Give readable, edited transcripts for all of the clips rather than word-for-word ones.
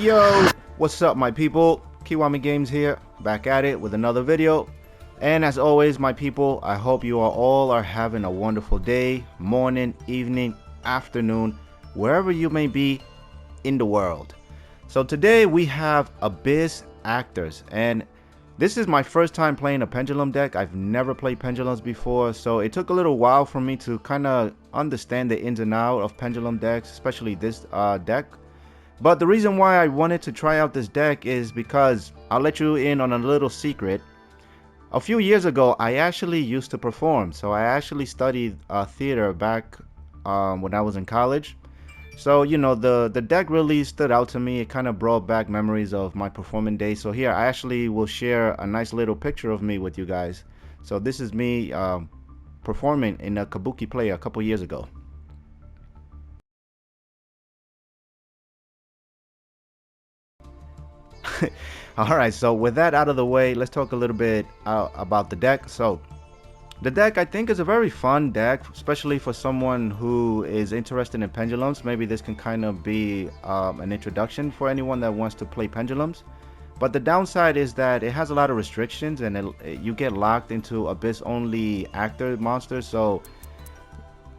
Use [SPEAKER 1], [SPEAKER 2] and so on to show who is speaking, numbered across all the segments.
[SPEAKER 1] Yo, what's up my people? Kiwami Games here, back at it with another video. And as always my people, I hope you all are having a wonderful day, morning, evening, afternoon, wherever you may be in the world. So today we have Abyss Actors, and this is my first time playing a pendulum deck. I've never played pendulums before, so it took a little while for me to kind of understand the ins and outs of pendulum decks, especially this deck. But the reason why I wanted to try out this deck is because I'll let you in on a little secret. A few years ago, I actually used to perform. So I actually studied theater back when I was in college. So, you know, the deck really stood out to me. It kind of brought back memories of my performing days. So here, I actually will share a nice little picture of me with you guys. So this is me performing in a kabuki play a couple years ago. Alright, so with that out of the way, let's talk a little bit about the deck. So the deck, I think, is a very fun deck, especially for someone who is interested in pendulums. Maybe this can kind of be an introduction for anyone that wants to play pendulums. But the downside is that it has a lot of restrictions, and you get locked into Abyss only actor monsters. So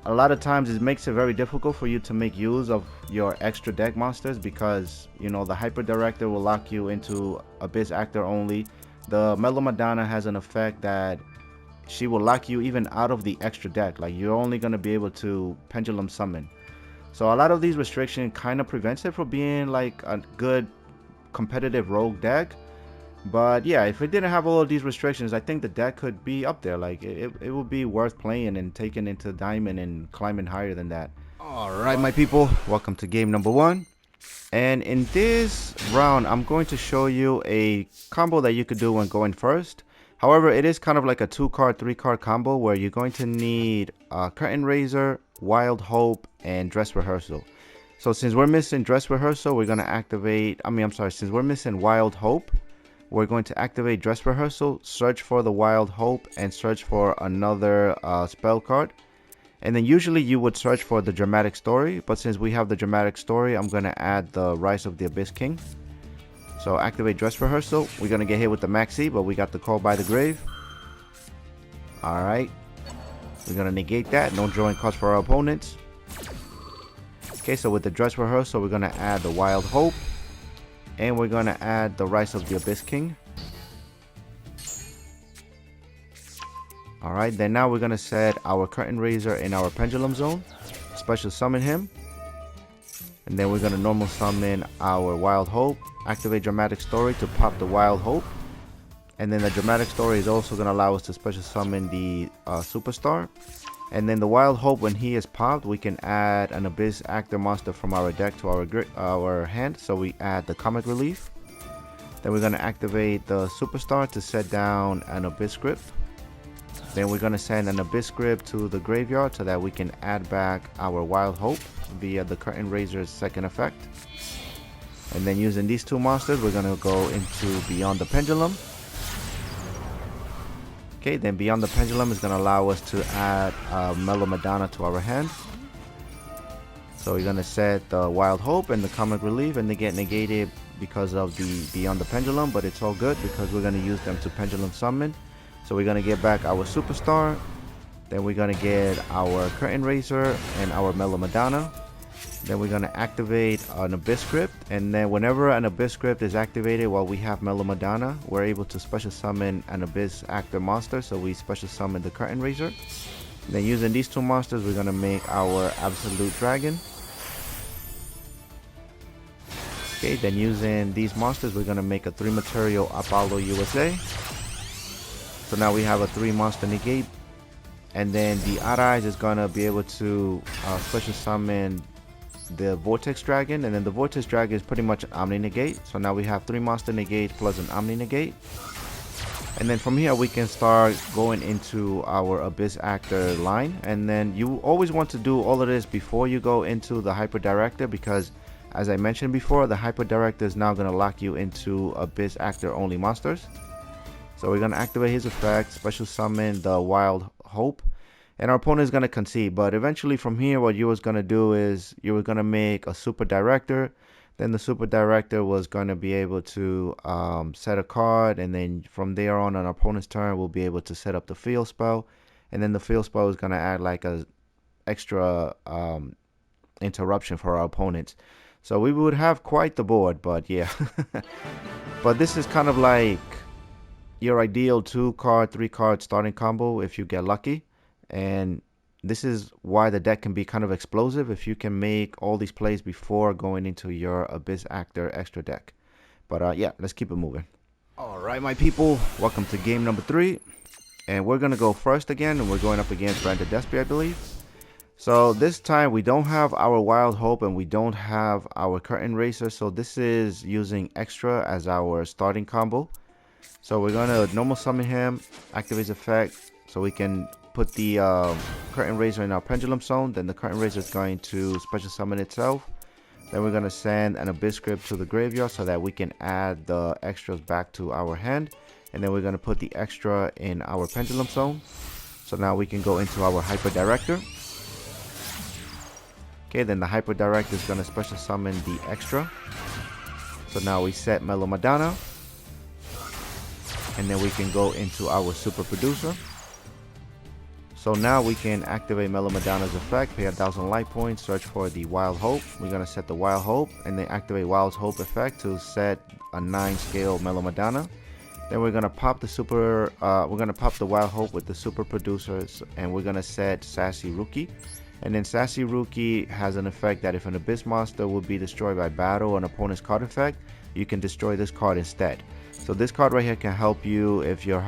[SPEAKER 1] a lot of times it makes it very difficult for you to make use of your extra deck monsters, because, you know, the Hyper Director will lock you into Abyss actor only. The Mellow Madonna has an effect that she will lock you even out of the extra deck. Like, you're only going to be able to pendulum summon. So a lot of these restrictions kind of prevents it from being like a good competitive rogue deck. But yeah, if it didn't have all of these restrictions, I think the deck could be up there. Like, it would be worth playing and taking into diamond and climbing higher than that. Alright my people, welcome to game number 1. And in this round, I'm going to show you a combo that you could do when going first. However, it is kind of like a 2-card, 3-card combo where you're going to need Curtain Raiser, Wild Hope, and Dress Rehearsal. So since we're missing Dress Rehearsal, we're going to activate, since we're missing Wild Hope, we're going to activate Dress Rehearsal, search for the Wild Hope, and search for another spell card. And then usually you would search for the Dramatic Story, but since we have the Dramatic Story, I'm going to add the Rise of the Abyss King. So activate Dress Rehearsal. We're going to get hit with the Maxi, but we got the Call by the Grave. Alright. We're going to negate that. No drawing cards for our opponents. Okay, so with the Dress Rehearsal, we're going to add the Wild Hope. And we're going to add the Rise of the Abyss King. Alright, then now we're going to set our Curtain Raiser in our Pendulum Zone. Special summon him. And then we're going to normal summon our Wild Hope. Activate Dramatic Story to pop the Wild Hope. And then the Dramatic Story is also going to allow us to special summon the Superstar. And then the Wild Hope, when he is popped, we can add an Abyss actor monster from our deck to our hand. So we add the Comic Relief. Then we're going to activate the Superstar to set down an Abyss Script. Then we're going to send an Abyss Script to the graveyard so that we can add back our Wild Hope via the Curtain Raiser's second effect. And then using these two monsters, we're going to go into Beyond the Pendulum. Okay, then Beyond the Pendulum is going to allow us to add Mellow Madonna to our hand. So we're going to set the Wild Hope and the Comic Relief, and they get negated because of the Beyond the Pendulum, but it's all good because we're going to use them to Pendulum Summon. So we're going to get back our Superstar. Then we're going to get our Curtain Raiser and our Mellow Madonna. Then we're going to activate an Abyss Script, and then whenever an Abyss Script is activated while we have Mellow Madonna, we're able to special summon an Abyss actor monster. So we special summon the Curtain Raiser. And then using these two monsters, we're going to make our Absolute Dragon. Okay, then using these monsters, we're going to make a 3 material Apollo USA. So now we have a 3 monster negate. And then the Odd Eyes is going to be able to special summon the Vortex Dragon, and then the Vortex Dragon is pretty much an Omni negate. So now we have 3 monster negates plus an Omni negate. And then from here we can start going into our Abyss actor line. And then you always want to do all of this before you go into the Hyper Director, because as I mentioned before, the Hyper Director is now going to lock you into Abyss actor only monsters. So we're going to activate his effect, special summon the Wild Hope, and our opponent is going to concede. But eventually from here, what you was going to do is you were going to make a Super Director. Then the Super Director was going to be able to set a card, and then from there on an opponent's turn, we'll be able to set up the field spell. And then the field spell is going to add like a extra interruption for our opponents. So we would have quite the board, but yeah. But this is kind of like your ideal 2-card, 3-card starting combo if you get lucky. And this is why the deck can be kind of explosive if you can make all these plays before going into your Abyss Actor extra deck. But yeah, let's keep it moving. Alright, my people, welcome to game number 3. And we're going to go first again, and we're going up against Branded Despia, I believe. So this time we don't have our Wild Hope and we don't have our Curtain Racer. So this is using Extra as our starting combo. So we're going to normal summon him, activate his effect, so we can put the Curtain Razor in our Pendulum Zone. Then the Curtain Razor is going to special summon itself. Then we're going to send an Abyss Script to the graveyard so that we can add the extras back to our hand. And then we're going to put the extra in our Pendulum Zone. So now we can go into our Hyper Director. Okay, then the Hyper Director is going to special summon the extra. So now we set Mellow Madonna. And then we can go into our Super Producer. So now we can activate Mellow Madonna's effect, pay 1,000 life points, search for the Wild Hope. We're going to set the Wild Hope and then activate Wild Hope effect to set a 9-scale Mellow Madonna. Then we're going to pop the Wild Hope with the Super Producers, and we're going to set Sassy Rookie. And then Sassy Rookie has an effect that if an Abyss monster will be destroyed by battle or an opponent's card effect, you can destroy this card instead. So this card right here can help you if your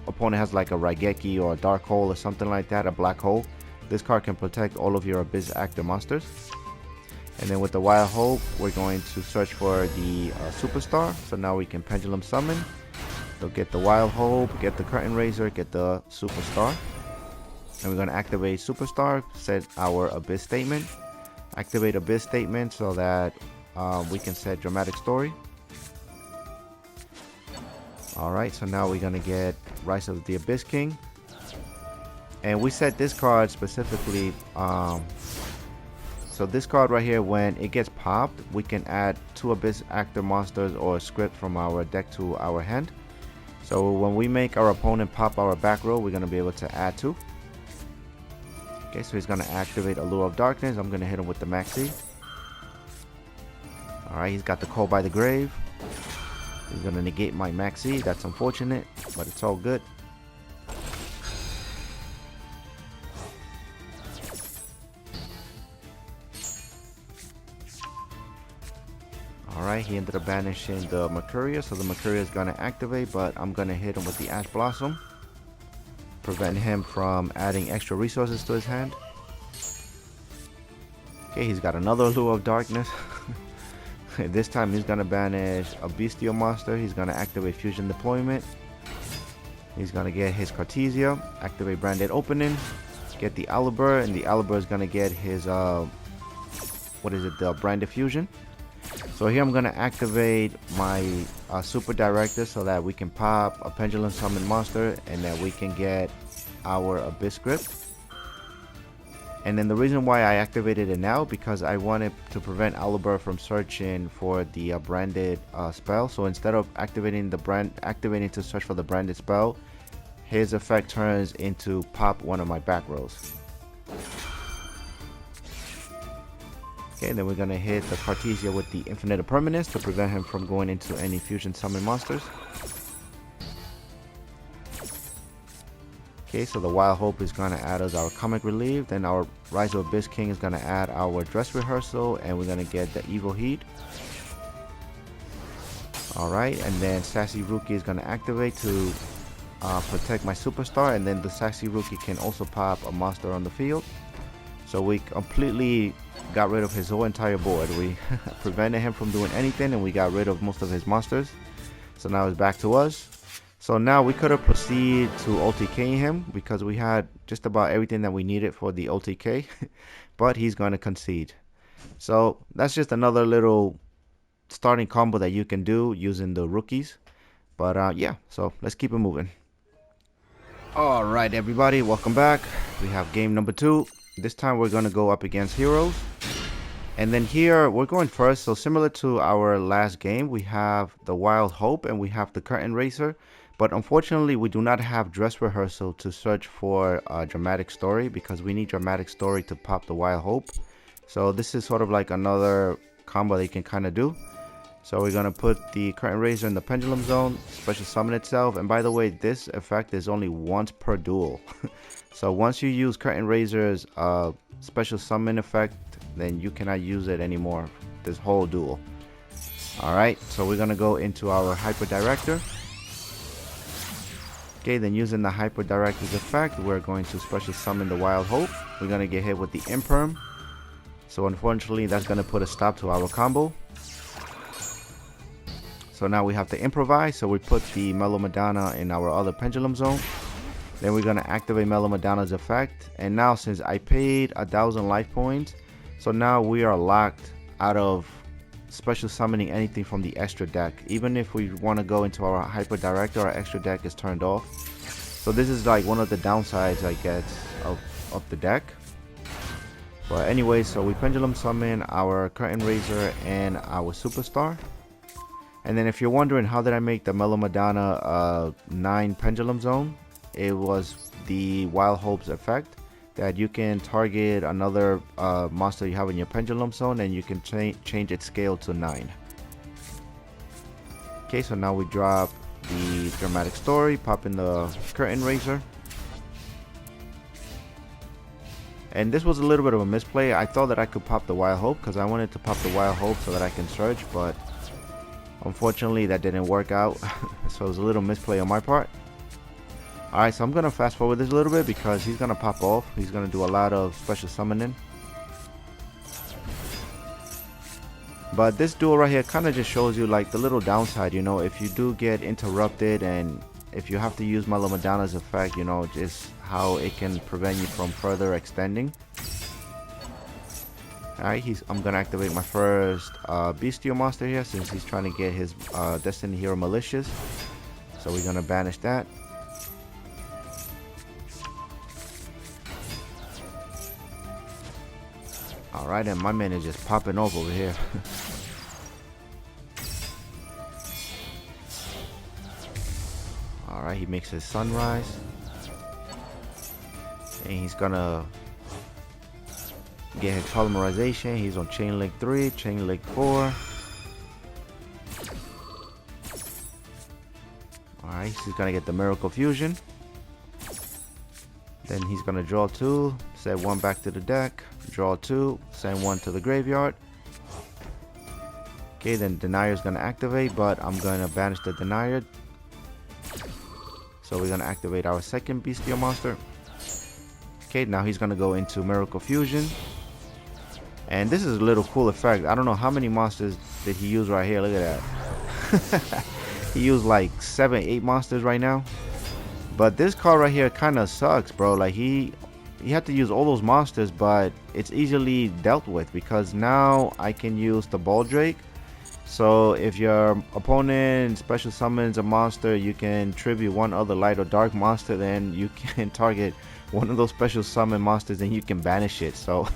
[SPEAKER 1] opponent has like a Raigeki or a Dark Hole or something like that, a Black Hole. This card can protect all of your Abyss Actor monsters. And then with the Wild Hope, we're going to search for the Superstar. So now we can Pendulum Summon. So get the Wild Hope, get the Curtain Razor, get the Superstar. And we're going to activate Superstar, set our Abyss Statement. Activate Abyss Statement so that we can set Dramatic Story. Alright, so now we're going to get Rise of the Abyss King. And we set this card specifically, so this card right here, when it gets popped, we can add 2 Abyss Actor monsters or a script from our deck to our hand. So when we make our opponent pop our back row, we're going to be able to add 2. Okay, so he's going to activate Allure of Darkness. I'm going to hit him with the Maxi. Alright, he's got the Call by the Grave. He's going to negate my Maxi. That's unfortunate, but it's all good. Alright, he ended up banishing the Mercuria, so the Mercuria is going to activate, but I'm going to hit him with the Ash Blossom. Prevent him from adding extra resources to his hand. Okay, he's got another Allure of Darkness. This time he's going to banish a Bestial monster. He's going to activate Fusion Deployment. He's going to get his Cartesia, activate Branded Opening, get the Alibur, and the Alibur is going to get his, the Branded Fusion. So here I'm going to activate my Super Director so that we can pop a Pendulum Summon monster and that we can get our Abyss Script. And then the reason why I activated it now, because I wanted to prevent Alibur from searching for the branded spell. So instead of activating to search for the branded spell, his effect turns into pop one of my back rows. Okay, then we're going to hit the Cartesia with the Infinite Impermanence to prevent him from going into any Fusion Summon monsters. Okay, so the Wild Hope is going to add us our Comic Relief. Then our Rise of Abyss King is going to add our Dress Rehearsal, and we're going to get the Evil Heat. Alright, and then Sassy Rookie is going to activate to protect my Superstar, and then the Sassy Rookie can also pop a monster on the field. So we completely got rid of his whole entire board. We prevented him from doing anything, and we got rid of most of his monsters. So now it's back to us. So now we could have proceeded to OTK him because we had just about everything that we needed for the OTK. But he's going to concede. So that's just another little starting combo that you can do using the rookies. But yeah, so let's keep it moving. Alright everybody, welcome back. We have game number 2. This time we're going to go up against heroes. And then here we're going first, so similar to our last game, we have the Wild Hope and we have the Curtain Raiser, but unfortunately we do not have Dress Rehearsal to search for a dramatic story, because we need dramatic story to pop the Wild Hope. So this is sort of like another combo that you can kind of do. So we're going to put the Curtain Raiser in the Pendulum Zone, special summon itself, and by the way, this effect is only once per duel. So once you use Curtain Raiser's special summon effect, then you cannot use it anymore this whole duel. Alright, so we're gonna go into our Hyper Director. Okay, then using the Hyper Director's effect, we're going to special summon the Wild Hope. We're gonna get hit with the Imperm. So unfortunately, that's gonna put a stop to our combo. So now we have to improvise, so we put the Mellow Madonna in our other Pendulum Zone. Then we're gonna activate Mellow Madonna's effect. And now since I paid 1,000 life points, so now we are locked out of special summoning anything from the extra deck. Even if we want to go into our Hyper Director, our extra deck is turned off. So this is like one of the downsides, I guess, of the deck. But anyway, so we Pendulum Summon our Curtain Raiser and our Superstar. And then if you're wondering how did I make the Mellow Madonna 9 Pendulum Zone, it was the Wild Hope's effect, that you can target another monster you have in your Pendulum Zone and you can change its scale to 9. Okay, so now we drop the dramatic story, pop in the Curtain Raiser. And this was a little bit of a misplay. I thought that I could pop the Wild Hope because I wanted to pop the Wild Hope so that I can search, but unfortunately that didn't work out. So it was a little misplay on my part. Alright, so I'm going to fast forward this a little bit because he's going to pop off. He's going to do a lot of special summoning. But this duel right here kind of just shows you like the little downside, you know, if you do get interrupted and if you have to use Mellow Madonna's effect, you know, just how it can prevent you from further extending. Alright, I'm going to activate my first Bestial monster here since he's trying to get his Destiny Hero Malicious. So we're going to banish that. Alright, and my man is just popping off over here. Alright, he makes his Sunrise. And he's gonna get his Polymerization. He's on Chain Link 3, Chain Link 4. Alright, he's gonna get the Miracle Fusion. Then he's gonna draw 2, set 1 back to the deck, draw 2, send 1 to the graveyard. Okay, then Denier is gonna activate, but I'm gonna banish the Denier. So we're gonna activate our second Bestial monster. Okay, now he's gonna go into Miracle Fusion. And this is a little cool effect. I don't know how many monsters did he use right here. Look at that. He used like 7, 8 monsters right now. But this card right here kind of sucks, bro. Like he had to use all those monsters, but it's easily dealt with because now I can use the Baldrake. So if your opponent special summons a monster, you can tribute one other light or dark monster, then you can target one of those special summon monsters and you can banish it. So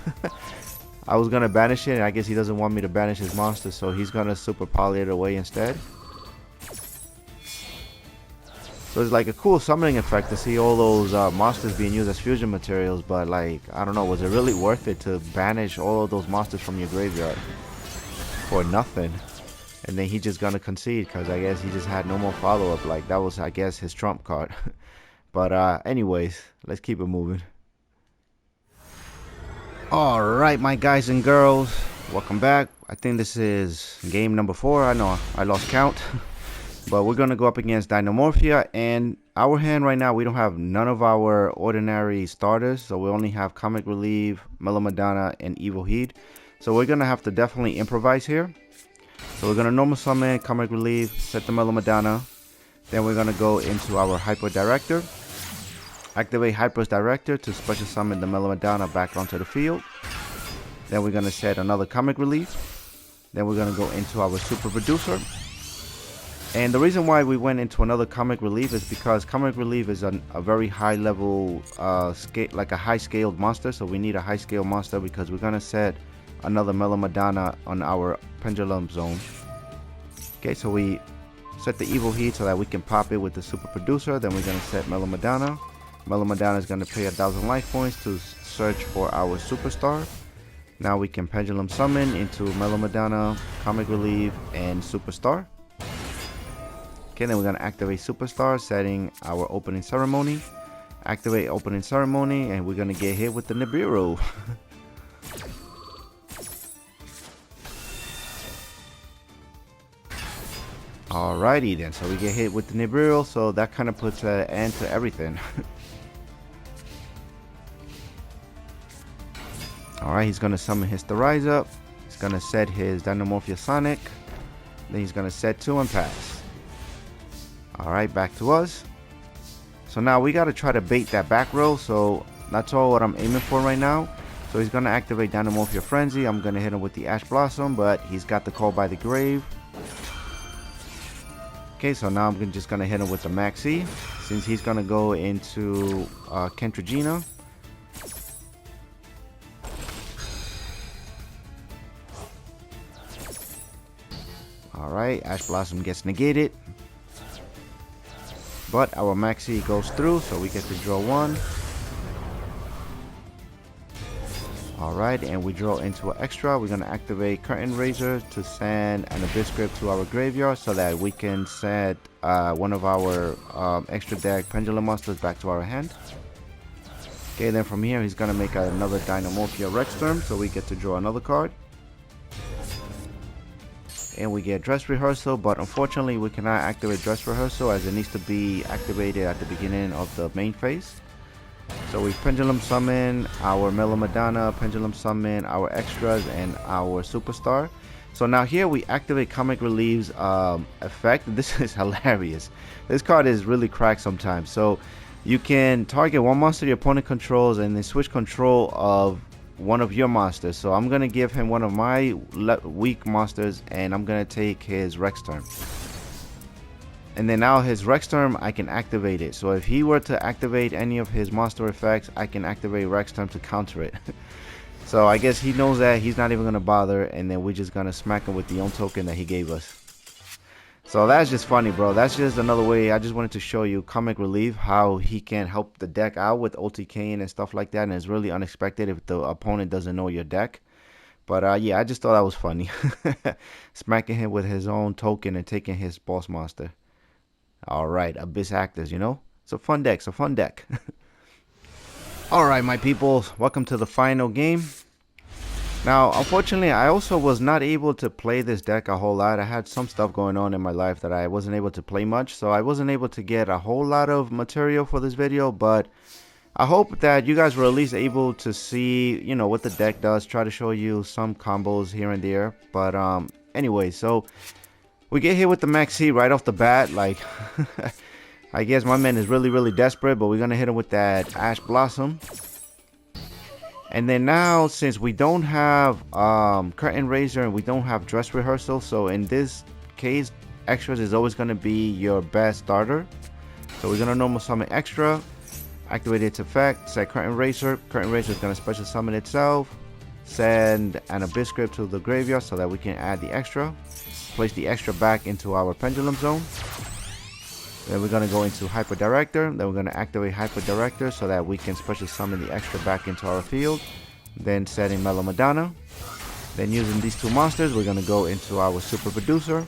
[SPEAKER 1] I was gonna banish it, and I guess he doesn't want me to banish his monster, so he's gonna super poly it away instead. So it's like a cool summoning effect to see all those monsters being used as fusion materials, but like, I don't know, was it really worth it to banish all of those monsters from your graveyard for nothing? And then he's just gonna concede because I guess he just had no more follow-up. Like, that was, I guess, his trump card. But anyways, let's keep it moving. Alright, my guys and girls, welcome back. I think this is game number 4. I know I lost count. But we're going to go up against Dinomorphia, and our hand right now, we don't have none of our ordinary starters. So we only have Comic Relief, Mellow Madonna, and Evil Heat. So we're going to have to definitely improvise here. So we're going to normal summon Comic Relief, set the Mellow Madonna. Then we're going to go into our Hyper Director. Activate Hyper's Director to special summon the Mellow Madonna back onto the field. Then we're going to set another Comic Relief. Then we're going to go into our Super Producer. And the reason why we went into another Comic Relief is because Comic Relief is a very high level, like a high scaled monster. So we need a high scale monster because we're going to set another Mellow Madonna on our Pendulum Zone. Okay, so we set the evil heat so that we can pop it with the super producer. Then we're gonna set Mellow Madonna. Mellow Madonna is gonna pay 1,000 life points to search for our superstar. Now we can pendulum summon into Mellow Madonna, Comic Relief, and Superstar. Okay, then we're gonna activate Superstar, setting our opening ceremony. Activate opening ceremony, and we're gonna get hit with the Nibiru. Alrighty then, so we get hit with the Nibiru, so that kind of puts an end to everything. Alright, he's gonna summon his to rise up. He's gonna set his Dinomorphia Sonic. Then he's gonna set 2 and pass. Alright, back to us. So now we gotta try to bait that back row, so that's all what I'm aiming for right now. So he's gonna activate Dinomorphia Frenzy. I'm gonna hit him with the Ash Blossom, but he's got the Call by the Grave. Okay, so now I'm just gonna hit him with the Maxi, since he's gonna go into Kentragina. Alright, Ash Blossom gets negated, but our Maxi goes through, so we get to draw 1. Alright, and we draw into an extra. We're going to activate Curtain Raiser to send an Abyss Grip to our graveyard so that we can set one of our extra deck Pendulum monsters back to our hand. Okay, then from here he's going to make another Dinomorphia Rexstorm, so we get to draw another card. And we get Dress Rehearsal, but unfortunately we cannot activate Dress Rehearsal as it needs to be activated at the beginning of the main phase. So we Pendulum Summon our Mellow Madonna, Pendulum Summon our extras, and our Superstar. So now here we activate Comic Relief's effect. This is hilarious. This card is really cracked sometimes. So you can target one monster your opponent controls and then switch control of one of your monsters. So I'm going to give him one of my weak monsters, and I'm going to take his Rexstorm. And then now his Rexstorm, I can activate it. So if he were to activate any of his monster effects, I can activate Rexstorm to counter it. So I guess he knows that he's not even going to bother, and then we're just going to smack him with the own token that he gave us. So that's just funny, bro. That's just another way. I just wanted to show you Comic Relief, how he can help the deck out with OTK and stuff like that. And it's really unexpected if the opponent doesn't know your deck. But yeah, I just thought that was funny. Smacking him with his own token and taking his boss monster. Alright, Abyss Actors, you know? It's a fun deck, it's a fun deck. Alright, my people, welcome to the final game. Now, unfortunately, I also was not able to play this deck a whole lot. I had some stuff going on in my life that I wasn't able to play much, so I wasn't able to get a whole lot of material for this video, but I hope that you guys were at least able to see, you know, what the deck does, try to show you some combos here and there. But anyway, so we get hit with the Maxi right off the bat. Like, I guess my man is really desperate, but we're going to hit him with that Ash Blossom. And then now, since we don't have Curtain Raiser and we don't have Dress Rehearsal, so in this case, extras is always going to be your best starter. So we're going to normal summon extra, activate its effect, set Curtain Raiser. Curtain Raiser is going to special summon itself, send an Abyss Grip to the graveyard so that we can add the extra. Place the extra back into our Pendulum Zone. Then we're going to go into Hyper Director. Then we're going to activate Hyper Director so that we can special summon the extra back into our field. Then setting Mellow Madonna. Then using these 2 monsters, we're going to go into our Super Producer.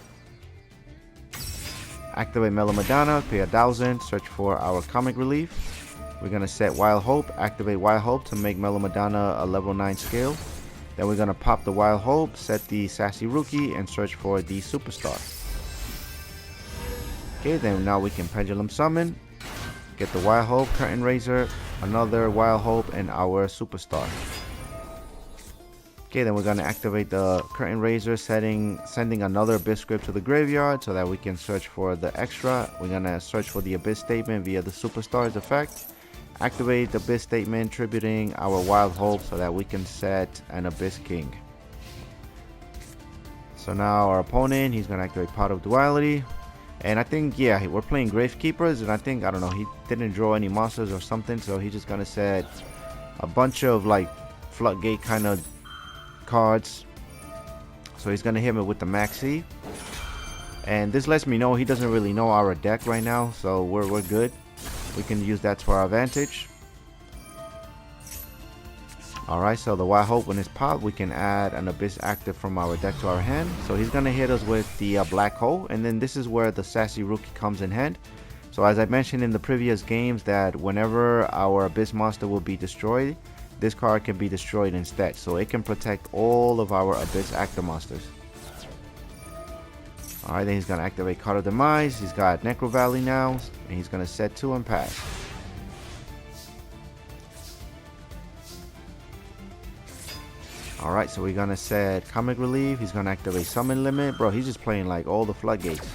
[SPEAKER 1] Activate Mellow Madonna, pay 1,000, search for our Comic Relief. We're going to set Wild Hope, activate Wild Hope to make Mellow Madonna a level 9 scale. Then we're going to pop the Wild Hope, set the Sassy Rookie, and search for the Superstar. Okay, then now we can Pendulum Summon, get the Wild Hope, Curtain Raiser, another Wild Hope, and our Superstar. Okay, then we're going to activate the Curtain Raiser, sending another Abyss Grip to the graveyard so that we can search for the extra. We're going to search for the Abyss Statement via the Superstar's effect. Activate the Abyss Statement, tributing our Wild Hope so that we can set an Abyss King. So now our opponent, he's going to activate Pot of Duality. And I think, yeah, we're playing Gravekeepers, and I think, I don't know, he didn't draw any monsters or something, so he's just going to set a bunch of, like, floodgate kind of cards. So he's gonna hit me with the Maxi, and this lets me know he doesn't really know our deck right now, so we're good. We can use that to our advantage. Alright, so the Wild Hope, when it's popped, we can add an Abyss active from our deck to our hand. So he's gonna hit us with the Black Hole, and then this is where the Sassy Rookie comes in hand. So as I mentioned in the previous games, that whenever our Abyss monster will be destroyed, this card can be destroyed instead, so it can protect all of our Abyss active monsters. Alright, then he's going to activate Card of Demise. He's got Necro Valley now, and he's going to set 2 and pass. Alright, so we're going to set Comic Relief. He's going to activate Summon Limit. Bro, he's just playing like all the floodgates.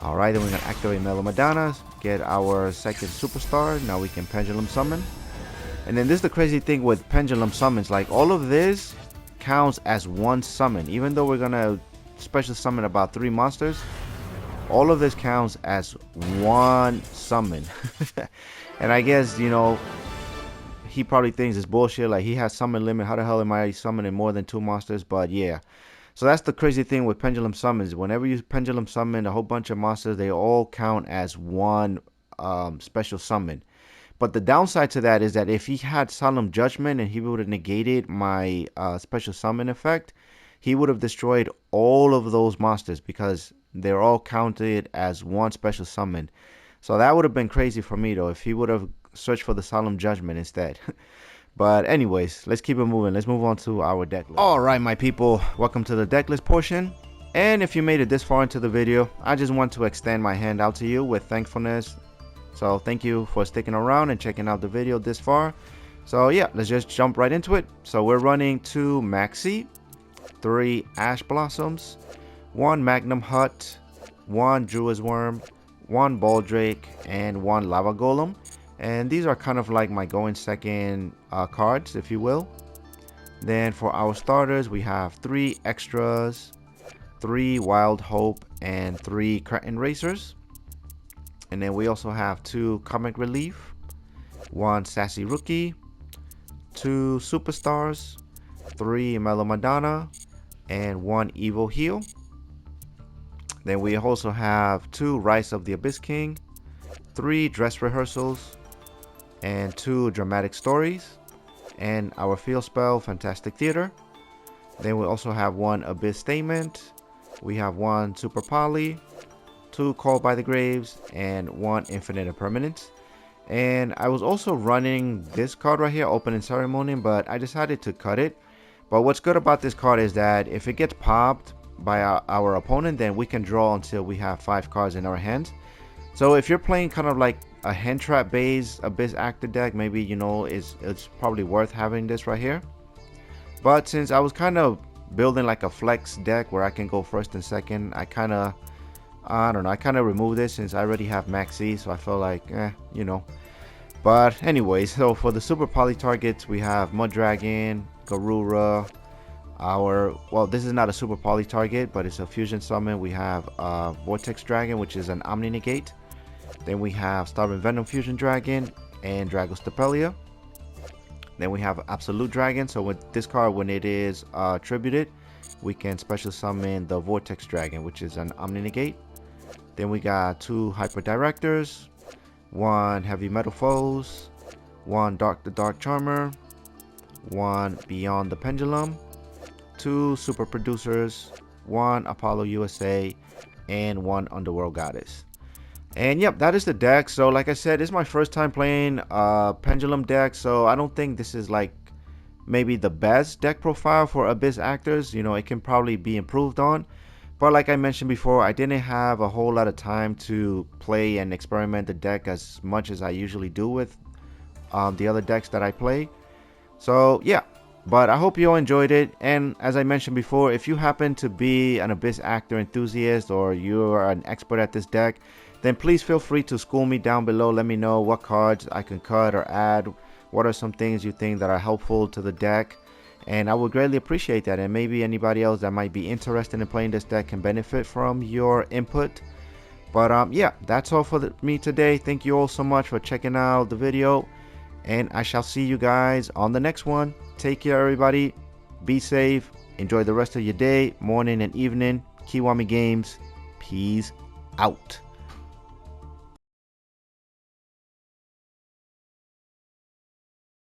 [SPEAKER 1] Alright, then we're going to activate Mellow Madonna, get our second superstar. Now we can Pendulum Summon. And then this is the crazy thing with Pendulum Summons. Like, all of this counts as one summon. Even though we're going to special summon about 3 monsters, all of this counts as one summon. And I guess, you know, he probably thinks it's bullshit. Like, he has summon limit. How the hell am I summoning more than 2 monsters? But yeah. So that's the crazy thing with Pendulum Summons. Whenever you Pendulum Summon a whole bunch of monsters, they all count as one special summon. But the downside to that is that if he had Solemn Judgment and he would have negated my special summon effect, he would have destroyed all of those monsters because they're all counted as one special summon. So that would have been crazy for me though if he would have searched for the Solemn Judgment instead. But anyways, let's keep it moving. Let's move on to our deck list. Alright, my people, welcome to the deck list portion. And if you made it this far into the video, I just want to extend my hand out to you with thankfulness. So thank you for sticking around and checking out the video this far. So yeah, let's just jump right into it. So we're running 2 Maxi, 3 Ash Blossoms, 1 Magnum Hut, 1 Druid's Worm, 1 Baldrake, and 1 Lava Golem. And these are kind of like my going second cards, if you will. Then for our starters, we have 3 extras, 3 Wild Hope, and 3 Cretin Racers. And then we also have 2 Comic Relief, 1 Sassy Rookie, 2 Superstars, 3 Mellow Madonna, and 1 Evil Heal. Then we also have 2 Rise of the Abyss King, 3 Dress Rehearsals, and 2 Dramatic Stories, and our field spell Fantastic Theater. Then we also have 1 Abyss Statement, we have 1 Super Poly, 2 Called by the Graves, and 1 Infinite Impermanence. And I was also running this card right here, Opening Ceremony, but I decided to cut it. But what's good about this card is that if it gets popped by our opponent, then we can draw until we have 5 cards in our hands. So if you're playing kind of like a hand trap based Abyss active deck, maybe, you know, it's probably worth having this right here. But since I was kind of building like a flex deck where I can go first and second, I kind of removed this since I already have Maxi, so I felt like, you know. But anyways, so for the super poly targets, we have Mud Dragon, Garura, well, this is not a super poly target, but it's a fusion summon. We have Vortex Dragon, which is an Omni Negate. Then we have Starving Venom Fusion Dragon and Dragos Stapelia. Then we have Absolute Dragon. So with this card, when it is tributed, we can special summon the Vortex Dragon, which is an Omni Negate. Then we got 2 Hyper Directors, 1 Heavy Metal Foes, 1 Dark the Dark Charmer, 1 Beyond the Pendulum, 2 Super Producers, 1 Apollo USA, and 1 Underworld Goddess. And yep, that is the deck. So like I said, it's my first time playing Pendulum deck, so I don't think this is like maybe the best deck profile for Abyss actors. You know, it can probably be improved on. But like I mentioned before, I didn't have a whole lot of time to play and experiment the deck as much as I usually do with the other decks that I play. So yeah, but I hope you all enjoyed it. And as I mentioned before, if you happen to be an Abyss actor enthusiast or you are an expert at this deck, then please feel free to school me down below. Let me know what cards I can cut or add. What are some things you think that are helpful to the deck? And I would greatly appreciate that. And maybe anybody else that might be interested in playing this deck can benefit from your input. But yeah, that's all for me today. Thank you all so much for checking out the video. And I shall see you guys on the next one. Take care, everybody. Be safe. Enjoy the rest of your day, morning and evening. Kiwami Games. Peace out.